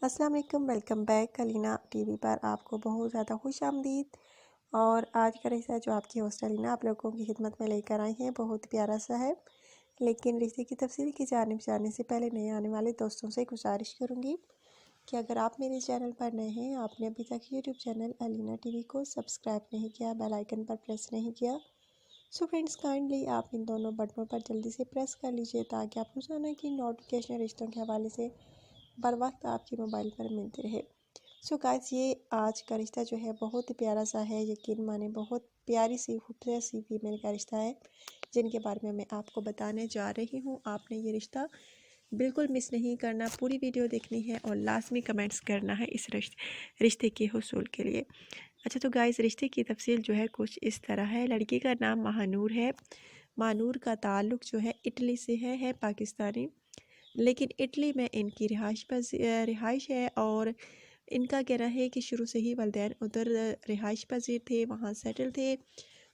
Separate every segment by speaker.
Speaker 1: अस्सलाम वालेकुम, welcome back. Kalina TV पर आपको बहुत ज़्यादा खुश आमदीद। और आज का रिश्ता जो आपकी होस्ट अलीना आप लोगों की खिदमत में लेकर आई हैं बहुत प्यारा सा है। लेकिन रिश्ते की तफसील की जानिब जाने से पहले नए आने वाले दोस्तों से गुजारिश करूँगी कि अगर आप मेरे चैनल पर नए हैं, आपने अभी तक यूट्यूब चैनल अलीना टीवी को सब्सक्राइब नहीं किया, बेल आइकन पर प्रेस नहीं किया, सो फ्रेंड्स काइंडली आप इन दोनों बटनों पर जल्दी से प्रेस कर लीजिए ताकि आप रोज़ाना की नोटिफिकेशन रिश्तों के हवाले से बर वक्त आपके मोबाइल पर मिलती रहे। सो गाइस, ये आज का रिश्ता जो है बहुत प्यारा सा है। यकीन माने बहुत प्यारी सी खूबसूरत सी फीमेल का रिश्ता है जिनके बारे में मैं आपको बताने जा रही हूँ। आपने ये रिश्ता बिल्कुल मिस नहीं करना, पूरी वीडियो देखनी है और लाजमी कमेंट्स करना है इस रिश्ते के हुसूल के लिए। अच्छा तो गाइस, रिश्ते की तफसील जो है कुछ इस तरह है। लड़की का नाम महानूर है। महानूर का ताल्लुक़ जो है इटली से है पाकिस्तानी, लेकिन इटली में इनकी रिहाइश है और इनका कहना है कि शुरू से ही वालिदैन उधर रिहाइश पजीर थे, वहाँ सेटल थे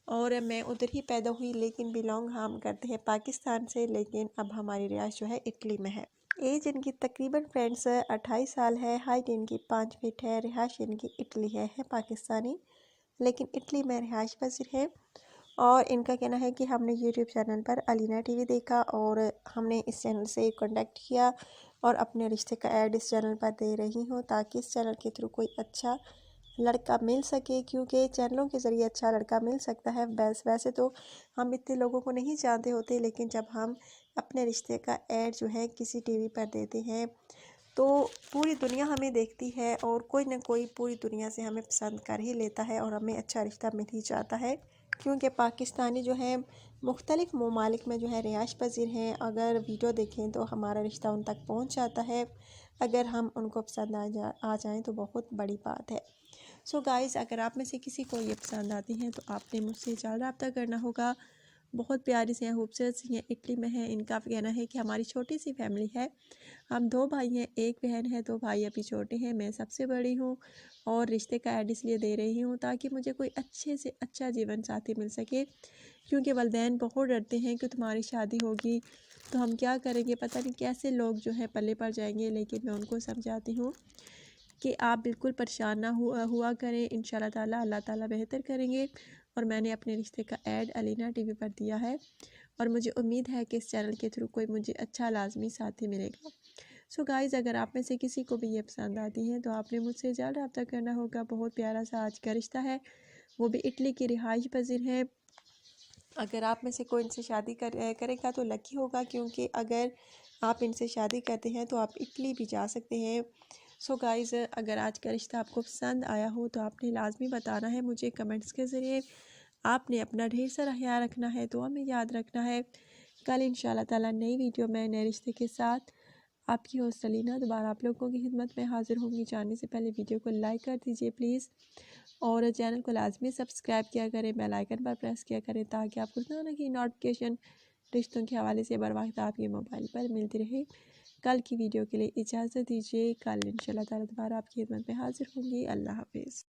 Speaker 1: और मैं उधर ही पैदा हुई। लेकिन बिलोंग हम करते हैं पाकिस्तान से, लेकिन अब हमारी रिहाइश जो है इटली में है। एज इनकी तकरीबन फ्रेंड्स 28 साल है। हाइट इनकी 5 फीट है। रिहाइश इनकी इटली है पाकिस्तानी, लेकिन इटली में रिहाइश पजीर है। और इनका कहना है कि हमने यूट्यूब चैनल पर अलीना टीवी देखा और हमने इस चैनल से कांटेक्ट किया और अपने रिश्ते का ऐड इस चैनल पर दे रही हूँ ताकि इस चैनल के थ्रू कोई अच्छा लड़का मिल सके, क्योंकि चैनलों के ज़रिए अच्छा लड़का मिल सकता है। वैसे तो हम इतने लोगों को नहीं जानते होते, लेकिन जब हम अपने रिश्ते का ऐड जो है किसी टीवी पर देते हैं तो पूरी दुनिया हमें देखती है और कोई ना कोई पूरी दुनिया से हमें पसंद कर ही लेता है और हमें अच्छा रिश्ता मिल ही जाता है, क्योंकि पाकिस्तानी जो है मुख्तलिफ़ ममालिक में जो है रिहाइश पजीर हैं। अगर वीडियो देखें तो हमारा रिश्ता उन तक पहुंच जाता है। अगर हम उनको पसंद आ जाएं तो बहुत बड़ी बात है। सो गाइज़, अगर आप में से किसी को ये पसंद आती हैं तो आपने मुझसे जल्द रब्ता करना होगा। बहुत प्यारी सी हैं, खूबसूरत सी हैं, इटली में है। इनका कहना है कि हमारी छोटी सी फैमिली है, हम 2 भाई हैं, 1 बहन है। 2 भाई अभी छोटे हैं, मैं सबसे बड़ी हूँ और रिश्ते का ऐड इसलिए दे रही हूँ ताकि मुझे कोई अच्छे से अच्छा जीवन साथी मिल सके, क्योंकि वालिदैन बहुत डरते हैं कि तुम्हारी शादी होगी तो हम क्या करेंगे, पता नहीं कैसे लोग जो है पल्ले पड़ जाएंगे। लेकिन मैं उनको समझाती हूँ कि आप बिल्कुल परेशान ना हुआ करें, इंशाल्लाह ताला अल्लाह ताला बेहतर करेंगे। और मैंने अपने रिश्ते का ऐड अलीना टीवी पर दिया है और मुझे उम्मीद है कि इस चैनल के थ्रू कोई मुझे अच्छा लाजमी साथी मिलेगा। सो गाइज़, अगर आप में से किसी को भी ये पसंद आती हैं तो आपने मुझसे जल्द रब्ता करना होगा। बहुत प्यारा सा आज का रिश्ता है, वो भी इटली की रिहाइश पजीर है। अगर आप में से कोई इनसे शादी करेगा तो लकी होगा, क्योंकि अगर आप इनसे शादी करते हैं तो आप इटली भी जा सकते हैं। सो गाइज़, अगर आज का रिश्ता आपको पसंद आया हो तो आपने लाजमी बताना है मुझे कमेंट्स के ज़रिए। आपने अपना ढेर सारा ख्याल रखना है, दुआ में याद रखना है। कल इंशाल्लाह ताला नई वीडियो में नए रिश्ते के साथ आपकी होस्ट अलीना दोबारा आप लोगों की खिदमत में हाजिर होंगी। जाने से पहले वीडियो को लाइक कर दीजिए प्लीज़ और चैनल को लाजमी सब्सक्राइब किया करें, बेल आइकन पर प्रेस किया करें ताकि आपको रोज़ाना की नोटिफिकेशन रिश्तों के हवाले से बर वक्त आपके मोबाइल पर मिलती रहे। कल की वीडियो के लिए इजाज़त दीजिए। कल इंशाल्लाह ताला दोबारा आपकी खिदमत में हाजिर होंगी। अल्लाह हाफिज़।